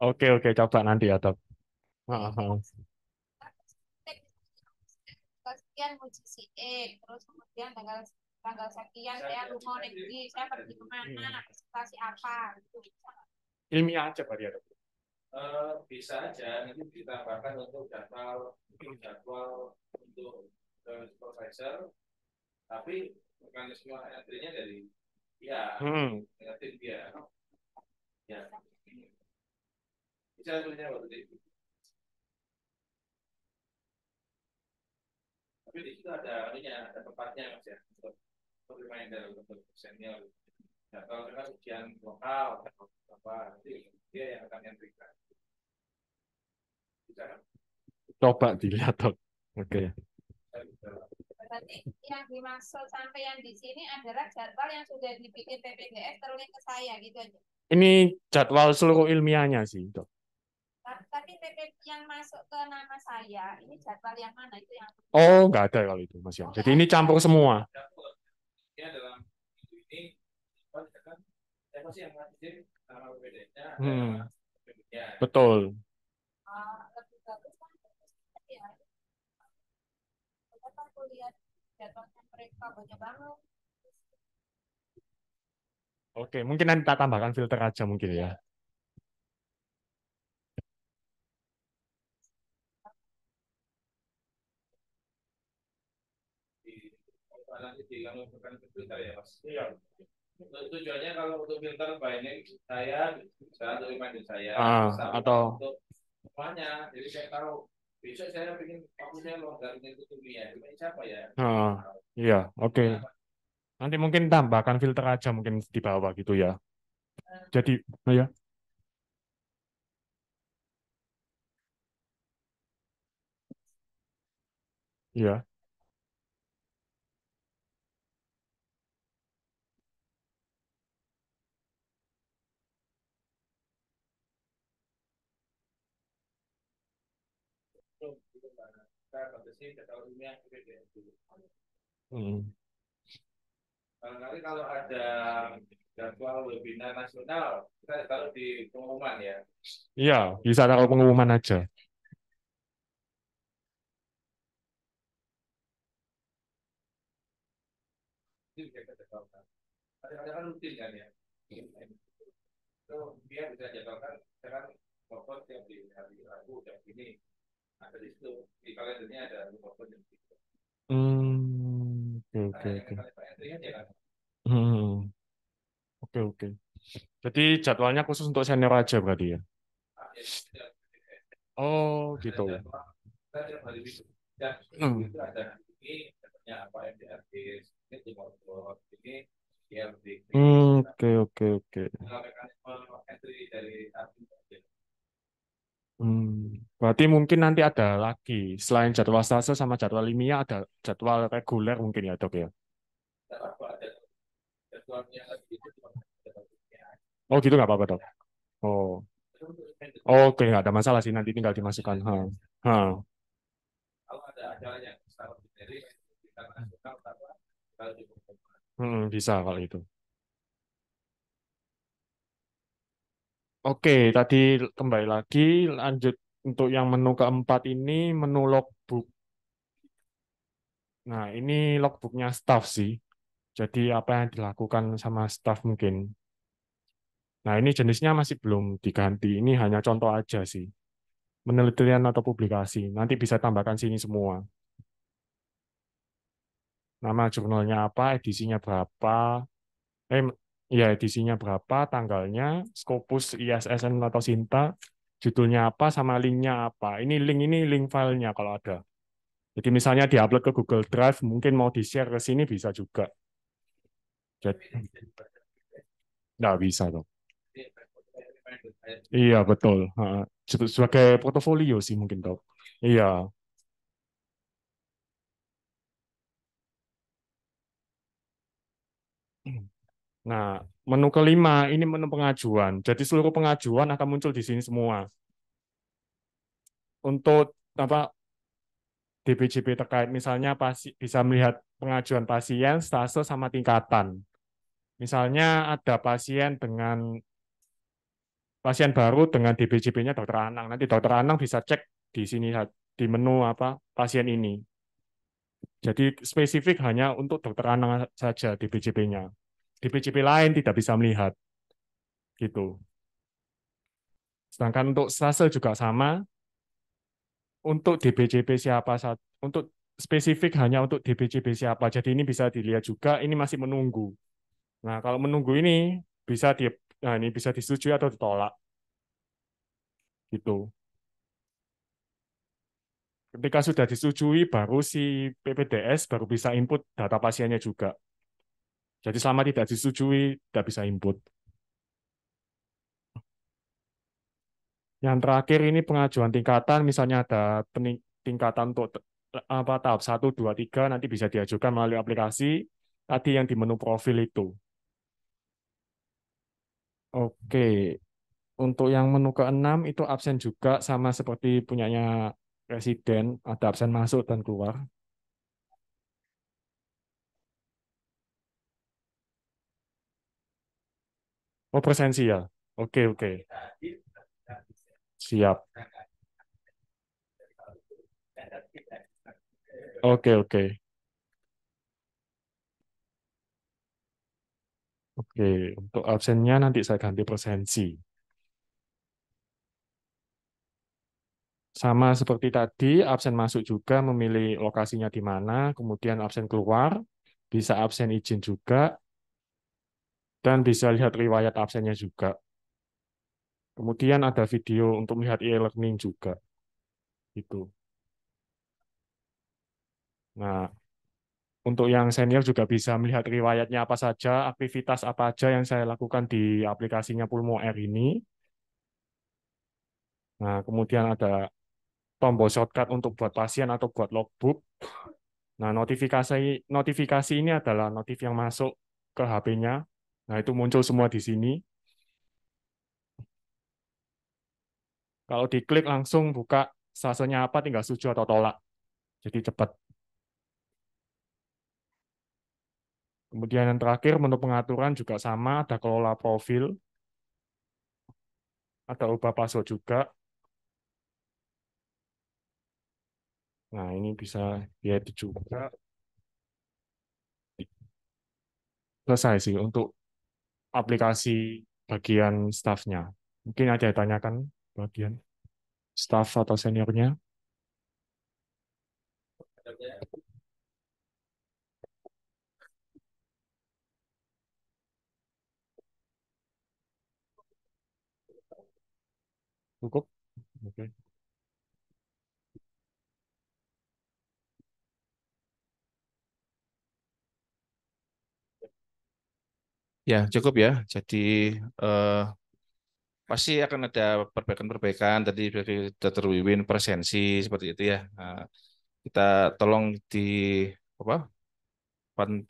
Oke, oke, coba nanti ya, Dok. tanggal sekian uji CE, terus kemudian tanggal tanggal sekian saya mau negeri, saya pergi kemana, presentasi apa, gitu. Ilmiah aja Pak ya, Dok. Bisa aja nanti ditambahkan untuk jadwal untuk supervisor, tapi mekanisme entry-nya dari dia, dengan tim dia. Ya, bisa sebenarnya waktu itu. Tapi di situ ada ada tempatnya mas ya untuk reminder untuk senior. Nah, kalau dengan ujian lokal apa nanti dia yang akan entry-kan. Bisa kan? Coba dilihat, Dok. Oke. Berarti yang dimaksud sampai yang di sini adalah jadwal yang sudah dibikin PPDS terlink ke saya gitu aja. Ini jadwal seluruh ilmiahnya sih, Dok. Tapi PP yang masuk ke nama saya, ini jadwal yang mana itu yang? Oh, nggak ada kalau itu, Mas ya. Jadi ini campur semua. Ya dalam ini kan saya masih yang ngajarin nama PPDS-nya. Betul. Lebih bagus kan ya. Kita kuliah jadwalnya mereka banyak banget. Oke, mungkin nanti kita tambahkan filter aja mungkin ya. Nanti di kamu bukan filter ya mas. Iya. Tujuannya kalau untuk filter by name saya bisa untuk reminder saya atau untuk semuanya. Jadi saya tahu besok saya bikin waktunya longgar itu dunia. Ini siapa ya? Iya, oke. Nanti mungkin tambahkan filter aja mungkin di bawah gitu ya. Jadi, ya. Iya. batasi jadwal ilmiah PPDS dulu. Hmm. Barangkali kalau ada jadwal webinar nasional, kita taruh di pengumuman ya. Iya, bisa taruh pengumuman aja. Itu bisa kita jadwalkan. Kadang-kadang kan rutin kan ya. Itu dia bisa jadwalkan, sekarang pokok yang di hari Rabu jam ini ada di situ, di kalendernya ada pokok jam itu. Oke. Kan. Hmm, oke. Jadi jadwalnya khusus untuk senior aja berarti ya? Oh, gitu. Hmm. Itu ada ini katanya apa MDRT ini di motor ini DRT. Oke. Mekanisme entry dari admin. Berarti mungkin nanti ada lagi selain jadwal stase sama jadwal ilmiah ada jadwal reguler mungkin ya dok ya? Oh gitu nggak apa-apa dok? Oh, oke nggak ada masalah sih nanti tinggal dimasukkan. Ha. Kalau ada acaranya dari kita nasional kalau Bisa kalau itu. Oke, tadi kembali lagi lanjut untuk yang menu keempat ini menu logbook. Nah, ini logbooknya staff sih. Jadi apa yang dilakukan sama staff mungkin. Nah, ini jenisnya masih belum diganti. Ini hanya contoh aja sih. Penelitian atau publikasi. Nanti bisa tambahkan sini semua. Nama jurnalnya apa, edisinya berapa, eh ya edisinya berapa, tanggalnya, Scopus, ISSN atau Sinta, judulnya apa, sama linknya apa. Ini link filenya kalau ada. Jadi misalnya diupload ke Google Drive, mungkin mau di-share ke sini bisa juga. Jadi, nggak bisa dong. Iya, betul. Sebagai portofolio sih mungkin dok. Iya. Nah, menu kelima ini menu pengajuan. Jadi seluruh pengajuan akan muncul di sini semua. Untuk apa DPJP terkait misalnya bisa melihat pengajuan pasien, stase sama tingkatan. Misalnya ada pasien baru dengan DPJP-nya dokter Anang. Nanti dokter Anang bisa cek di sini di menu apa pasien ini. Jadi spesifik hanya untuk dokter Anang saja DPJP-nya. DPJP lain tidak bisa melihat gitu. Sedangkan untuk stase juga sama. Untuk DPJP siapa untuk spesifik hanya untuk DPJP siapa. Jadi ini bisa dilihat juga. Ini masih menunggu. Nah kalau menunggu ini nah ini bisa disetujui atau ditolak gitu. Ketika sudah disetujui, baru si PPDS baru bisa input data pasiennya juga. Jadi selama tidak disetujui, tidak bisa input. Yang terakhir ini pengajuan tingkatan, misalnya ada tingkatan untuk apa tahap 1, 2, 3, nanti bisa diajukan melalui aplikasi tadi yang di menu profil itu. Oke, untuk yang menu ke-6 itu absen juga sama seperti punyanya residen, ada absen masuk dan keluar. Oh, presensi ya. Oke. Siap. Oke. Oke, untuk absennya nanti saya ganti presensi. Sama seperti tadi, absen masuk juga memilih lokasinya di mana, kemudian absen keluar, bisa absen izin juga, dan bisa lihat riwayat absennya juga. Kemudian ada video untuk melihat e-learning juga. Itu. Nah, untuk yang senior juga bisa melihat riwayatnya apa saja, aktivitas apa aja yang saya lakukan di aplikasinya Pulmo Air ini. Nah, kemudian ada tombol shortcut untuk buat pasien atau buat logbook. Nah, notifikasi ini adalah notif yang masuk ke HP-nya. Nah, itu muncul semua di sini. Kalau diklik langsung buka stasenya apa, tinggal setuju atau tolak. Jadi cepat. Kemudian yang terakhir, menu pengaturan juga sama, ada kelola profil, ada ubah password juga. Nah, ini bisa diedit juga. Selesai sih untuk aplikasi bagian staffnya. Mungkin ada yang tanyakan bagian staff atau seniornya. Cukup? Oke. Ya, cukup ya. Jadi eh, pasti akan ada perbaikan-perbaikan. Tadi Dr. Wiwin presensi seperti itu ya. Nah, kita tolong di apa?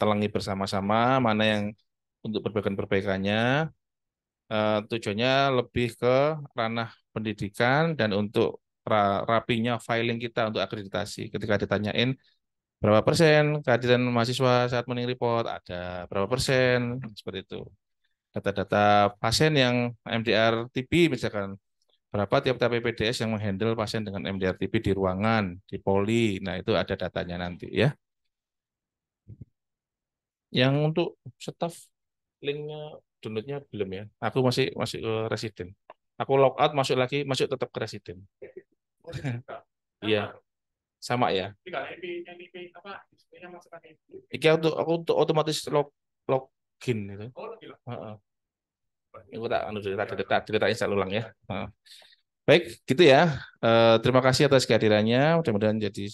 Telangi bersama-sama mana yang untuk perbaikan-perbaikannya. Tujuannya lebih ke ranah pendidikan dan untuk rapinya filing kita untuk akreditasi. Ketika ditanyain berapa persen kehadiran mahasiswa saat morning report, ada berapa persen, seperti itu. Data-data pasien yang MDR TB misalkan, berapa tiap-tiap PPDS yang menghandle pasien dengan MDR TB di ruangan, di poli, nah itu ada datanya nanti ya. Yang untuk staff linknya downloadnya belum ya. Aku masih masih ke residen. Aku logout masuk lagi, masuk tetap ke residen. Iya, sama ya. Iki aku untuk otomatis login itu. Heeh. Aku tak anu cerita install ulang ya. Heeh. Baik, gitu ya. Terima kasih atas kehadirannya. Mudah-mudahan jadi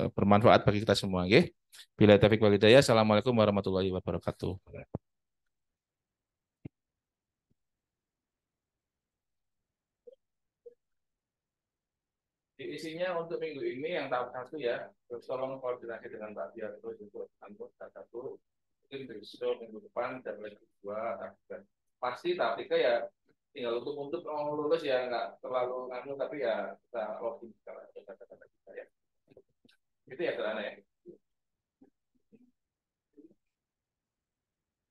bermanfaat bagi kita semua. Oke. Bila taufiq wal hidayah. Assalamualaikum warahmatullahi wabarakatuh. Isinya untuk minggu ini yang tahap 1 ya, terus tolong koordinasi dengan Mbak Biar terus untuk angkut tahap 1, mungkin besok minggu depan dan minggu 2 dan pasti tahap 3 ya tinggal untuk mau lulus ya nggak terlalu nganu tapi ya kita login kalau ada kata-kata kita ya. Itu ya sederhana ya.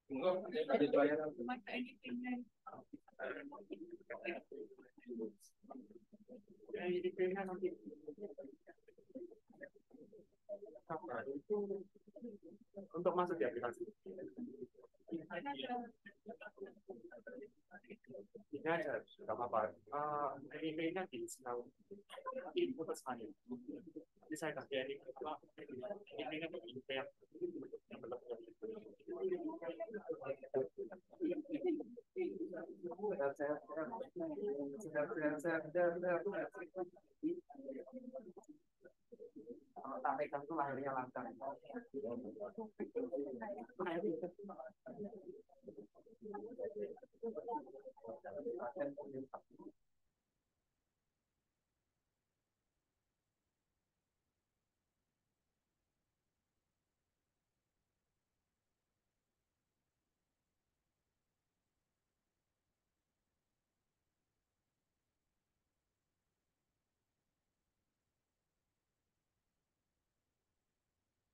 Enggak, ada pelayanan. Untuk masuk di aplikasi. Ini aja, nggak apa-apa. NIP-nya di Sinau. Ini putus hanya. Jadi saya kasih NIP-nya ke NIP yang sampaikan itu lahirnya lancar.